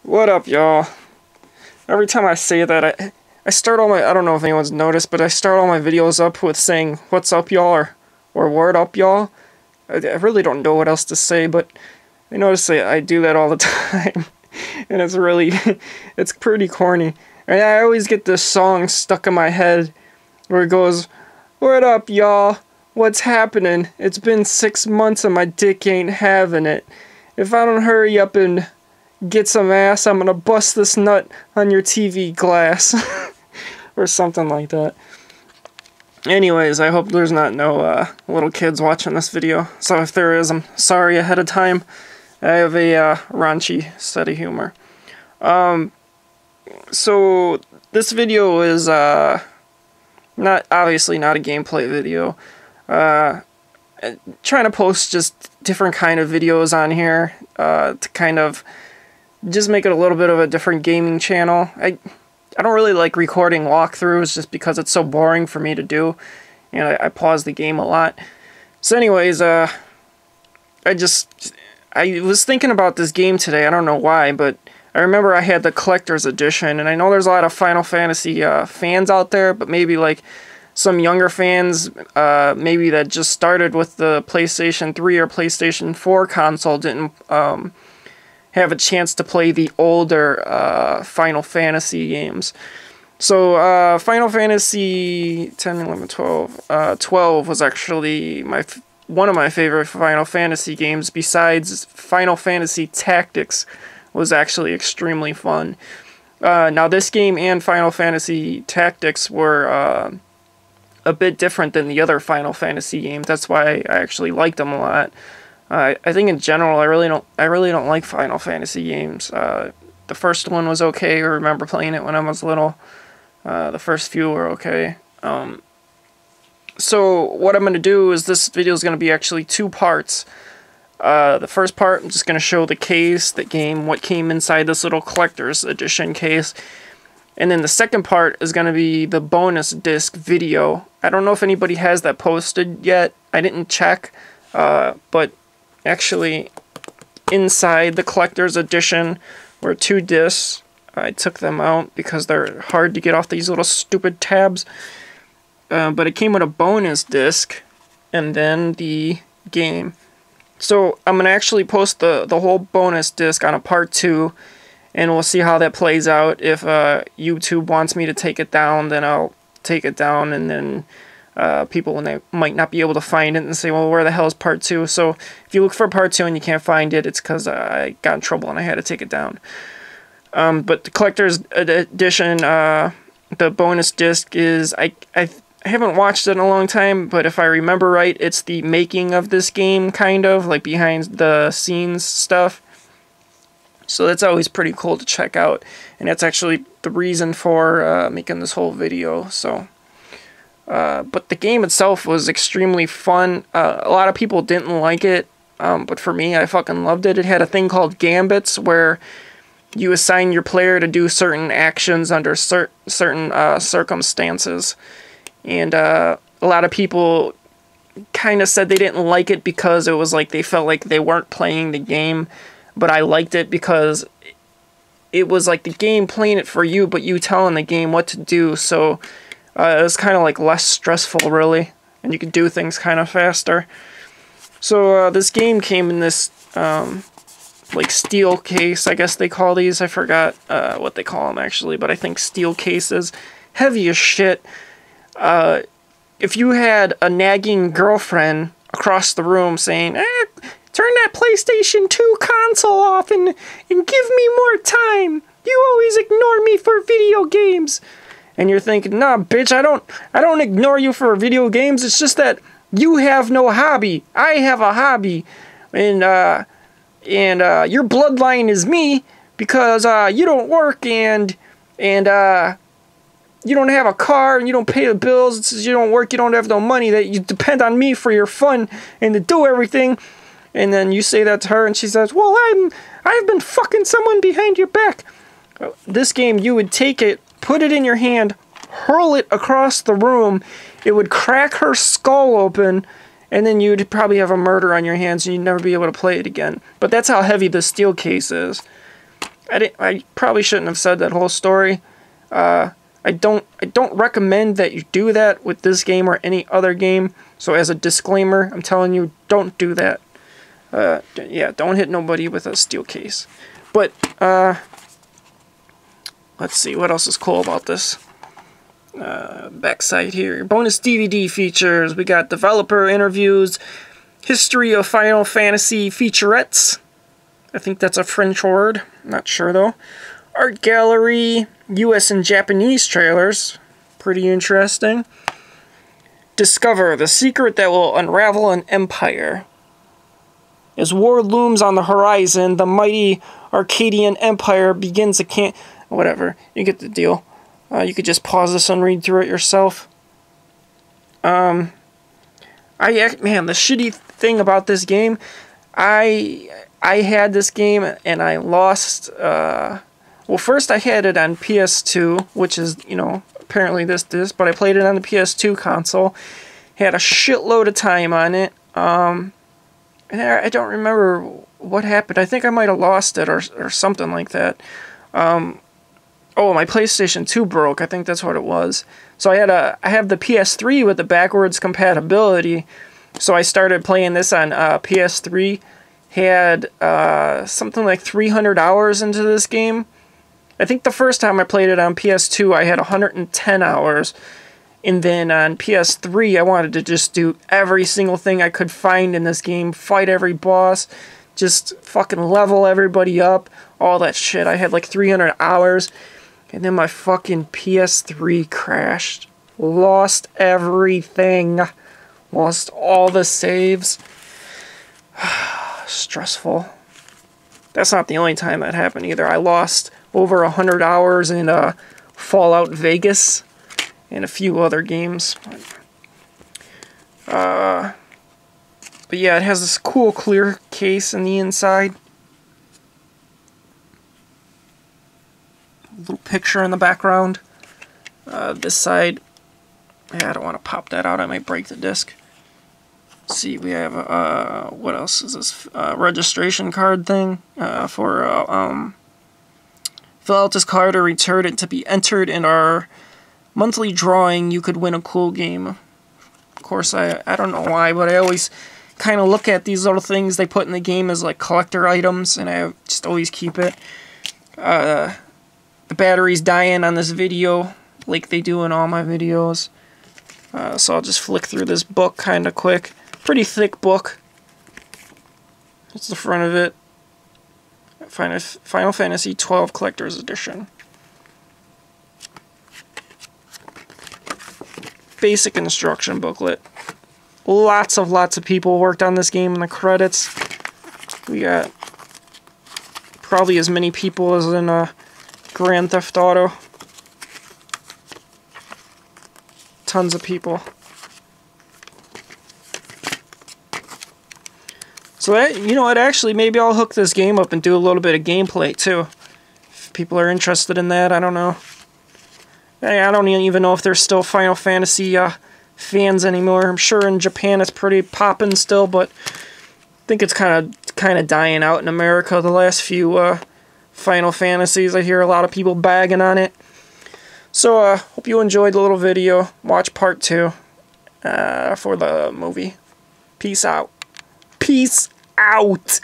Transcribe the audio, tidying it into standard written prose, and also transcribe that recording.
What up, y'all? Every time I say that, I start all my, I don't know if anyone's noticed, but I start all my videos up with saying, what's up, y'all, or word up, y'all. I really don't know what else to say, but I notice I do that all the time. And it's really, it's pretty corny. And I always get this song stuck in my head where it goes, word up, y'all, what's happening? It's been 6 months and my dick ain't having it. If I don't hurry up and get some ass, I'm gonna bust this nut on your TV glass. Or something like that. Anyways, I hope there's not no little kids watching this video. So if there is, I'm sorry ahead of time. I have a raunchy set of humor. So this video is obviously not a gameplay video. Trying to post just different kind of videos on here to kind of just make it a little bit of a different gaming channel. I don't really like recording walkthroughs just because it's so boring for me to do, and I pause the game a lot. So anyways, I was thinking about this game today. I don't know why, but I remember I had the collector's edition, and I know there's a lot of Final Fantasy fans out there, but maybe like some younger fans, maybe that just started with the PlayStation 3 or PlayStation 4 console didn't have a chance to play the older Final Fantasy games. So Final Fantasy 10, 11, 12, 12 was actually one of my favorite Final Fantasy games. Besides Final Fantasy Tactics was actually extremely fun. Now this game and Final Fantasy Tactics were a bit different than the other Final Fantasy games. That's why I actually liked them a lot. I think in general, I really don't like Final Fantasy games. The first one was okay. I remember playing it when I was little. The first few were okay. So what I'm going to do is this video is going to be actually 2 parts. The first part, I'm just going to show the case, the game, what came inside this little collector's edition case. And then the second part is going to be the bonus disc video. I don't know if anybody has that posted yet. I didn't check, but actually, inside the collector's edition were 2 discs. I took them out because they're hard to get off these little stupid tabs. But it came with a bonus disc and then the game. So I'm going to actually post the whole bonus disc on a part 2. And we'll see how that plays out. If YouTube wants me to take it down, then I'll take it down. And then people, when they might not be able to find it, and say, well, where the hell is part 2? So if you look for part 2 and you can't find it, it's because I got in trouble and I had to take it down. But the collector's edition, the bonus disc is, I haven't watched it in a long time, but if I remember right, it's the making of this game, kind of, like behind the scenes stuff. So that's always pretty cool to check out, and that's actually the reason for making this whole video. So, but the game itself was extremely fun. A lot of people didn't like it, but for me, I fucking loved it. It had a thing called gambits, where you assign your player to do certain actions under certain circumstances, and a lot of people kind of said they didn't like it because it was like they felt like they weren't playing the game. But I liked it because it was like the game playing it for you, but you telling the game what to do. So it was kind of like less stressful, really, and you could do things kind of faster. So this game came in this like steel case, I guess they call these. I forgot what they call them actually, but I think steel cases, heavy as shit. If you had a nagging girlfriend across the room saying, turn that PlayStation 2 console off and give me more time. You always ignore me for video games. And you're thinking, nah, bitch, I don't ignore you for video games. It's just that you have no hobby. I have a hobby. And your bloodline is me because you don't work and you don't have a car and you don't pay the bills. It says you don't work, you don't have no money, that you depend on me for your fun and to do everything. And then you say that to her, and she says, well, I've been fucking someone behind your back. This game, you would take it, put it in your hand, hurl it across the room. It would crack her skull open, and then you'd probably have a murder on your hands, and you'd never be able to play it again. But that's how heavy the steel case is. I probably shouldn't have said that whole story. I don't recommend that you do that with this game or any other game. So as a disclaimer, I'm telling you, don't do that. Yeah, don't hit nobody with a steel case. But let's see what else is cool about this. Backside here, bonus DVD features. We got developer interviews, history of Final Fantasy featurettes. I think that's a French word. Not sure though. Art gallery, US and Japanese trailers. Pretty interesting. Discover the secret that will unravel an empire. As war looms on the horizon, the mighty Arcadian Empire begins to whatever, you get the deal. You could just pause this and read through it yourself. Man, the shitty thing about this game, I had this game and I lost. Well, first I had it on PS2, which is, you know, apparently this, but I played it on the PS2 console. Had a shitload of time on it. And I don't remember what happened. I think I might have lost it or something like that. Oh, my PlayStation 2 broke. I think that's what it was. So I have the PS3 with the backwards compatibility. So I started playing this on PS3. Had something like 300 hours into this game. I think the first time I played it on PS2, I had 110 hours. And then on PS3, I wanted to just do every single thing I could find in this game. Fight every boss. Just fucking level everybody up. All that shit. I had like 300 hours. And then my fucking PS3 crashed. Lost everything. Lost all the saves. Stressful. That's not the only time that happened either. I lost over 100 hours in Fallout Vegas and a few other games. But yeah, it has this cool clear case in the inside. Little picture in the background. This side, yeah, I don't want to pop that out. I might break the disc. Let's see, we have what else is this? Registration card thing for fill out this card or return it to be entered in our monthly drawing. You could win a cool game. Of course, I don't know why, but I always kind of look at these little things they put in the game as like collector items, and I just always keep it. The battery's dying on this video, like they do in all my videos. So I'll just flick through this book kind of quick. Pretty thick book. That's the front of it. Final Fantasy 12 Collector's Edition. Basic instruction booklet. Lots of people worked on this game in the credits. We got probably as many people as in Grand Theft Auto. Tons of people. So that, you know what, actually, maybe I'll hook this game up and do a little bit of gameplay, too. If people are interested in that, I don't know. I don't even know if there's still Final Fantasy fans anymore. I'm sure in Japan it's pretty poppin' still, but I think it's kind of dying out in America. The last few Final Fantasies, I hear a lot of people bagging on it. So, hope you enjoyed the little video. Watch part 2 for the movie. Peace out. Peace out.